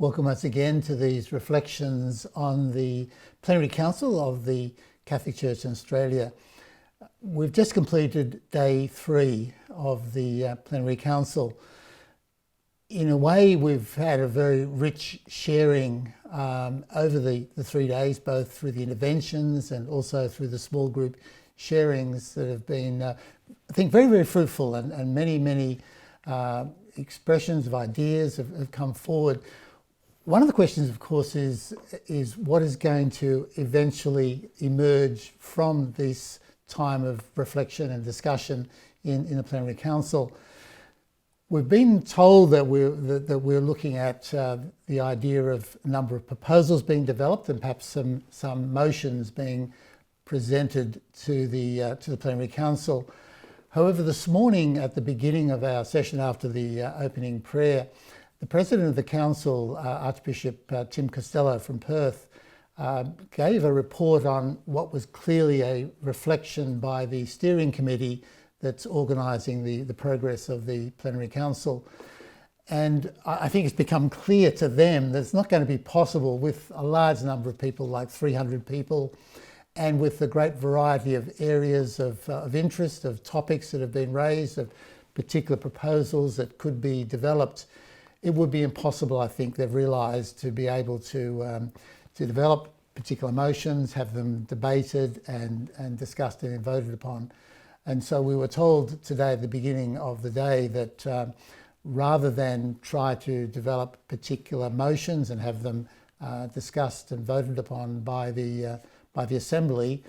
Welcome once again to these reflections on the Plenary Council of the Catholic Church in Australia. We've just completed day 3 of the Plenary Council. In a way, we've had a very rich sharing over the 3 days, both through the interventions and also through the small group sharings that have been, I think, very, very fruitful, and many expressions of ideas have come forward. One of the questions, of course, is what is going to eventually emerge from this time of reflection and discussion in the Plenary Council. We've been told that we're looking at the idea of a number of proposals being developed and perhaps some motions being presented to the Plenary Council. However, this morning at the beginning of our session after the opening prayer, the President of the Council, Archbishop Tim Costello from Perth, gave a report on what was clearly a reflection by the steering committee that's organising the progress of the Plenary Council. And I think it's become clear to them that it's not going to be possible with a large number of people, like 300 people, and with the great variety of areas of interest, of topics that have been raised, of particular proposals that could be developed. It would be impossible, I think, they've realised, to be able to develop particular motions, have them debated and discussed and voted upon. And so we were told today at the beginning of the day that rather than try to develop particular motions and have them discussed and voted upon by the Assembly,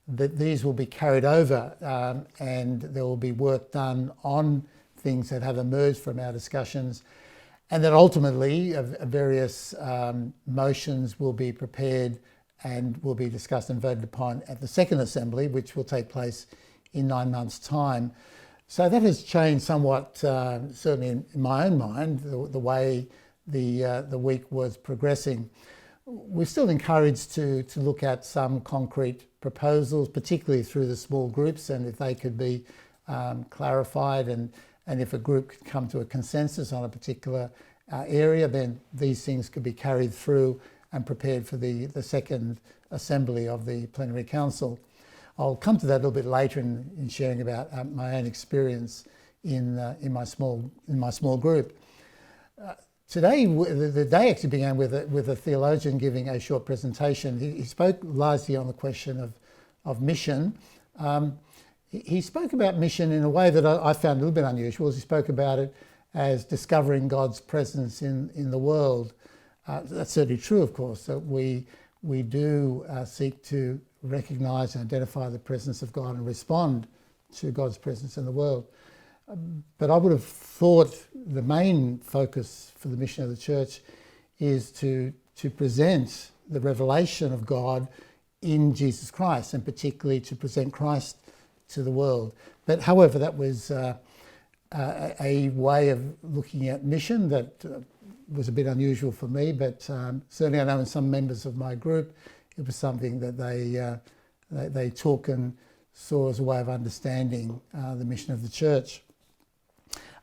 that these will be carried over and there will be work done on things that have emerged from our discussions, and that ultimately various motions will be prepared and will be discussed and voted upon at the second Assembly, which will take place in 9 months' time. So that has changed somewhat, certainly in my own mind, the way the week was progressing. We're still encouraged to look at some concrete proposals, particularly through the small groups, and if they could be clarified and if a group could come to a consensus on a particular area, then these things could be carried through and prepared for the second Assembly of the Plenary Council. I'll come to that a little bit later in sharing about my own experience in my small group. Today, the day actually began with a theologian giving a short presentation. He spoke largely on the question of mission. He spoke about mission in a way that I found a little bit unusual. He spoke about it as discovering God's presence in the world. That's certainly true, of course, that we do seek to recognise and identify the presence of God and respond to God's presence in the world. But I would have thought the main focus for the mission of the Church is to present the revelation of God in Jesus Christ, and particularly to present Christ to the world. But however, that was a way of looking at mission that was a bit unusual for me, but certainly I know in some members of my group it was something that they took and saw as a way of understanding the mission of the Church.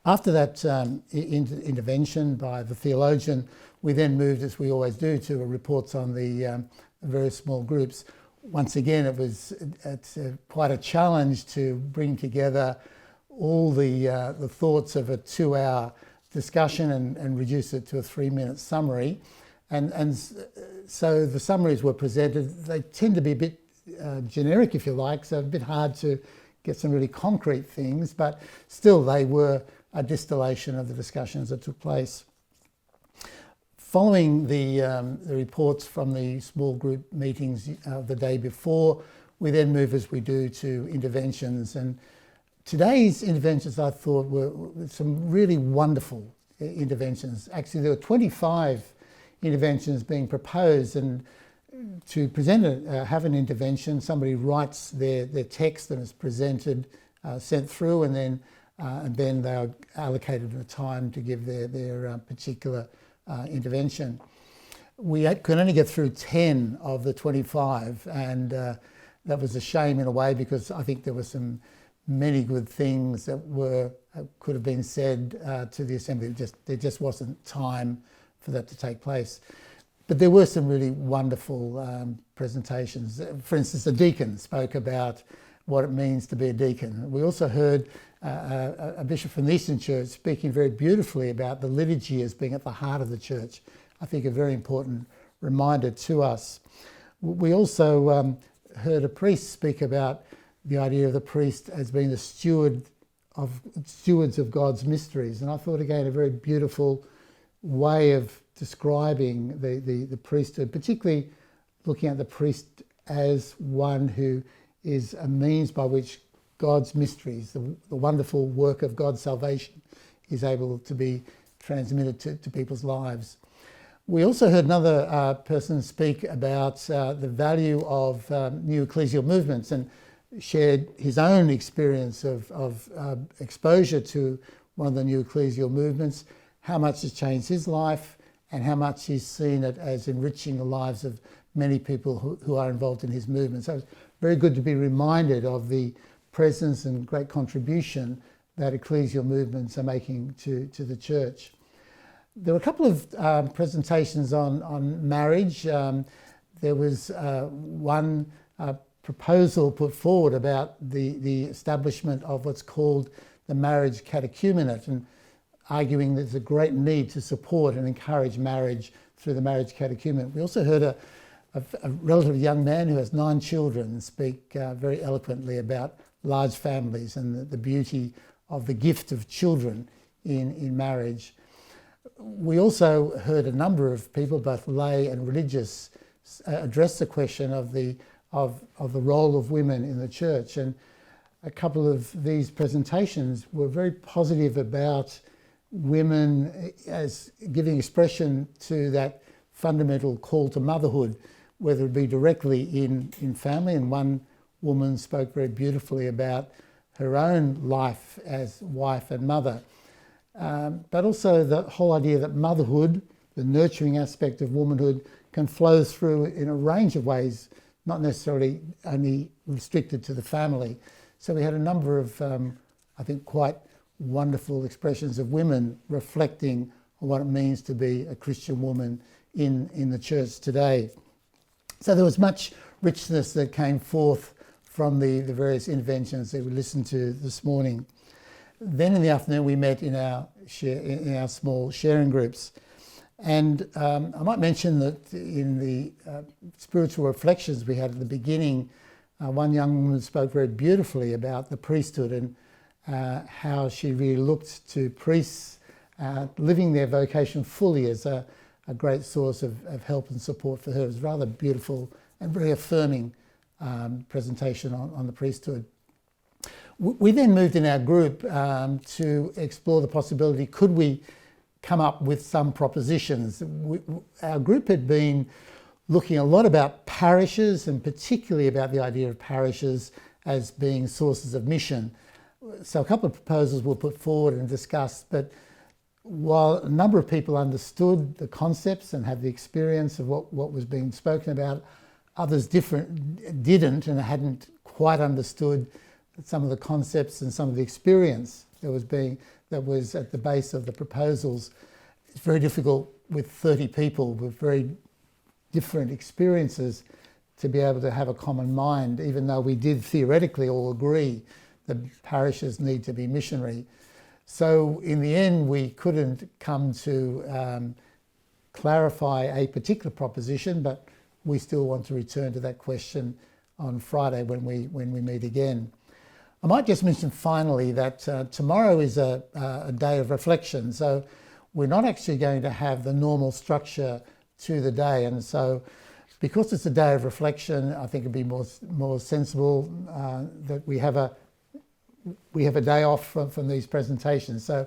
After that intervention by the theologian, we then moved, as we always do, to reports on the various small groups. Once again, it's quite a challenge to bring together all the thoughts of a 2-hour discussion and reduce it to a 3-minute summary. And so the summaries were presented. They tend to be a bit generic, if you like, so a bit hard to get some really concrete things, but still they were a distillation of the discussions that took place. Following the reports from the small group meetings the day before, we then move, as we do, to interventions. And today's interventions, I thought, were some really wonderful interventions. Actually, there were 25 interventions being proposed, and to present have an intervention, somebody writes their text and is presented, sent through, and then they are allocated a time to give their particular intervention. We could only get through 10 of the 25, and that was a shame in a way, because I think there were many good things that could have been said to the Assembly. There just wasn't time for that to take place. But there were some really wonderful presentations. For instance, the deacon spoke about what it means to be a deacon. We also heard a bishop from the Eastern Church speaking very beautifully about the liturgy as being at the heart of the church. I think a very important reminder to us. We also heard a priest speak about the idea of the priest as being the stewards of God's mysteries. And I thought, again, a very beautiful way of describing the priesthood, particularly looking at the priest as one who is a means by which God's mysteries, the wonderful work of God's salvation, is able to be transmitted to people's lives. We also heard another person speak about the value of new ecclesial movements and shared his own experience of exposure to one of the new ecclesial movements, how much has changed his life and how much he's seen it as enriching the lives of many people who are involved in his movement. So it's very good to be reminded of the presence and great contribution that ecclesial movements are making to the church. There were a couple of presentations on marriage. There was one proposal put forward about the establishment of what's called the marriage catechumenate, and arguing there's a great need to support and encourage marriage through the marriage catechumenate. We also heard a relatively young man who has 9 children speak very eloquently about large families and the beauty of the gift of children in marriage. We also heard a number of people, both lay and religious, address the question of the role of women in the church. And a couple of these presentations were very positive about women as giving expression to that fundamental call to motherhood, whether it be directly in family. And one woman spoke very beautifully about her own life as wife and mother. But also the whole idea that motherhood, the nurturing aspect of womanhood, can flow through in a range of ways, not necessarily only restricted to the family. So we had a number of, I think, quite wonderful expressions of women reflecting on what it means to be a Christian woman in the church today. So there was much richness that came forth from the various interventions that we listened to this morning. Then in the afternoon we met in our small sharing groups. And I might mention that in the spiritual reflections we had at the beginning, one young woman spoke very beautifully about the priesthood and how she really looked to priests living their vocation fully as a great source of help and support for her. It was a rather beautiful and very affirming presentation on the priesthood. We then moved in our group to explore the possibility, could we come up with some propositions? Our group had been looking a lot about parishes and particularly about the idea of parishes as being sources of mission. So a couple of proposals were put forward and discussed, but while a number of people understood the concepts and had the experience of what was being spoken about, others didn't and hadn't quite understood some of the concepts and some of the experience that was at the base of the proposals. It's very difficult with 30 people with very different experiences to be able to have a common mind, even though we did theoretically all agree that parishes need to be missionary. So in the end, we couldn't come to clarify a particular proposition, but we still want to return to that question on Friday when we meet again. I might just mention finally that tomorrow is a day of reflection, so we're not actually going to have the normal structure to the day, and so because it's a day of reflection, I think it'd be more sensible that we have a day off from these presentations. So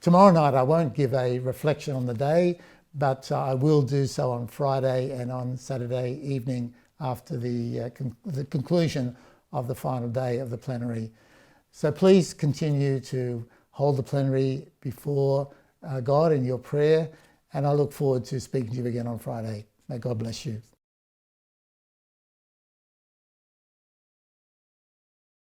tomorrow night I won't give a reflection on the day, but I will do so on Friday and on Saturday evening after the conclusion of the final day of the plenary. So please continue to hold the plenary before God in your prayer, and I look forward to speaking to you again on Friday. May God bless you.